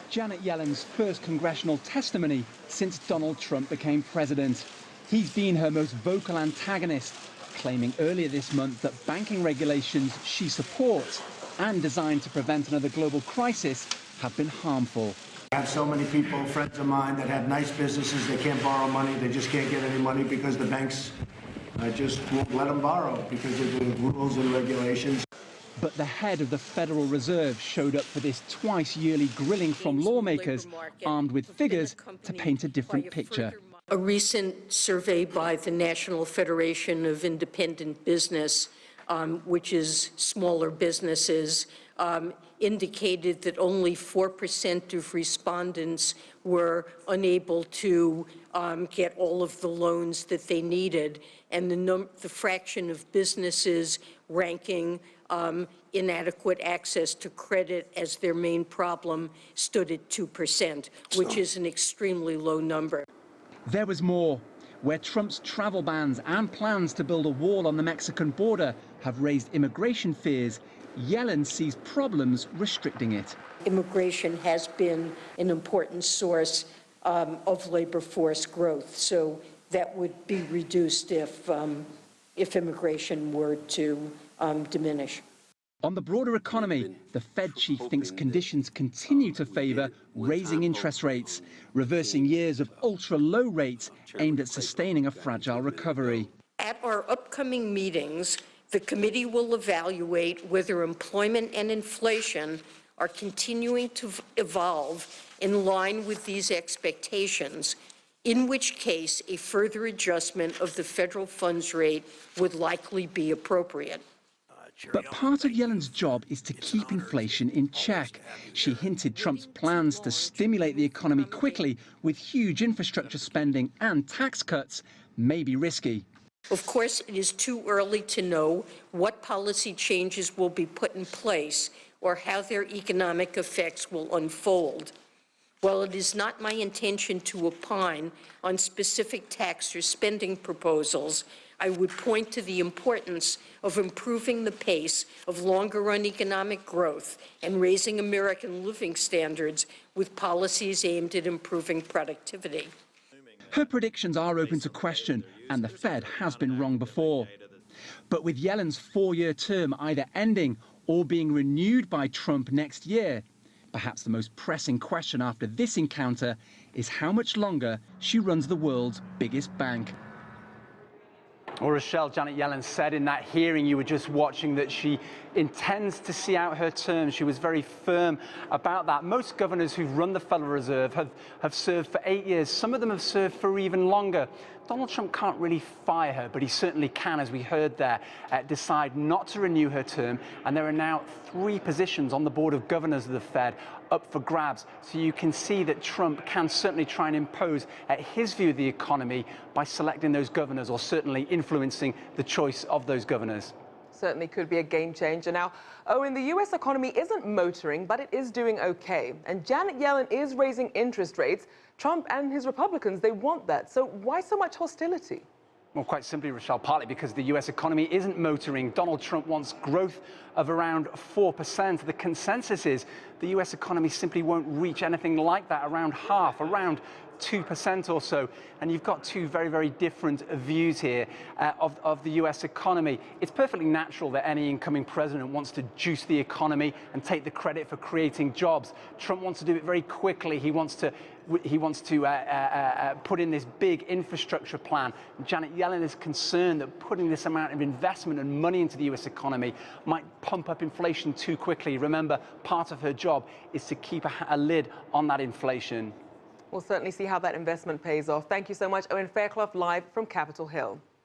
Janet Yellen's first congressional testimony since Donald Trump became president. He's been her most vocal antagonist, claiming earlier this month that banking regulations she supports and designed to prevent another global crisis have been harmful. I have so many people, friends of mine, that have nice businesses. They can't borrow money. They just can't get any money because the banks just won't let them borrow because of the rules and regulations. But the head of the Federal Reserve showed up for this twice-yearly grilling from lawmakers, armed with figures to paint a different picture. A recent survey by the National Federation of Independent Business, which is smaller businesses, indicated that only 4% of respondents were unable to get all of the loans that they needed, and the fraction of businesses ranking inadequate access to credit as their main problem stood at 2%, which is an extremely low number. There was more, where Trump's travel bans and plans to build a wall on the Mexican border have raised immigration fears. Yellen sees problems restricting it. Immigration has been an important source of labor force growth, so that would be reduced if immigration were to diminish. On the broader economy, the Fed chief thinks conditions continue to favour raising interest rates, reversing years of ultra-low rates aimed at sustaining a fragile recovery. At our upcoming meetings, the committee will evaluate whether employment and inflation are continuing to evolve in line with these expectations, in which case a further adjustment of the federal funds rate would likely be appropriate. But part of Yellen's job is to keep inflation in check. She hinted Trump's plans to stimulate the economy quickly with huge infrastructure spending and tax cuts may be risky. Of course, it is too early to know what policy changes will be put in place or how their economic effects will unfold. While it is not my intention to opine on specific tax or spending proposals, I would point to the importance of improving the pace of longer-run economic growth and raising American living standards with policies aimed at improving productivity. Her predictions are open to question, and the Fed has been wrong before. But with Yellen's four-year term either ending or being renewed by Trump next year, perhaps the most pressing question after this encounter is how much longer she runs the world's biggest bank. Well, Rochelle, Janet Yellen said in that hearing you were just watching that she intends to see out her term. She was very firm about that. Most governors who've run the Federal Reserve have served for 8 years. Some of them have served for even longer. Donald Trump can't really fire her, but he certainly can, as we heard there, decide not to renew her term. And there are now 3 positions on the Board of Governors of the Fed up for grabs. So you can see that Trump can certainly try and impose his view of the economy by selecting those governors, or certainly influencing the choice of those governors. Certainly could be a game changer. Now, Owen, the U.S. economy isn't motoring, but it is doing okay. And Janet Yellen is raising interest rates. Trump and his Republicans, they want that. So why so much hostility? Well, quite simply, Rochelle, partly because the U.S. economy isn't motoring. Donald Trump wants growth of around 4%. The consensus is the U.S. economy simply won't reach anything like that, around half, around 2% or so. And you've got 2 very, very different views here of the U.S. economy. It's perfectly natural that any incoming president wants to juice the economy and take the credit for creating jobs. Trump wants to do it very quickly. He wants to put in this big infrastructure plan. Janet Yellen is concerned that putting this amount of investment and money into the U.S. economy might pump up inflation too quickly. Remember, part of her job is to keep a lid on that inflation. We'll certainly see how that investment pays off. Thank you so much, Owen Fairclough, live from Capitol Hill.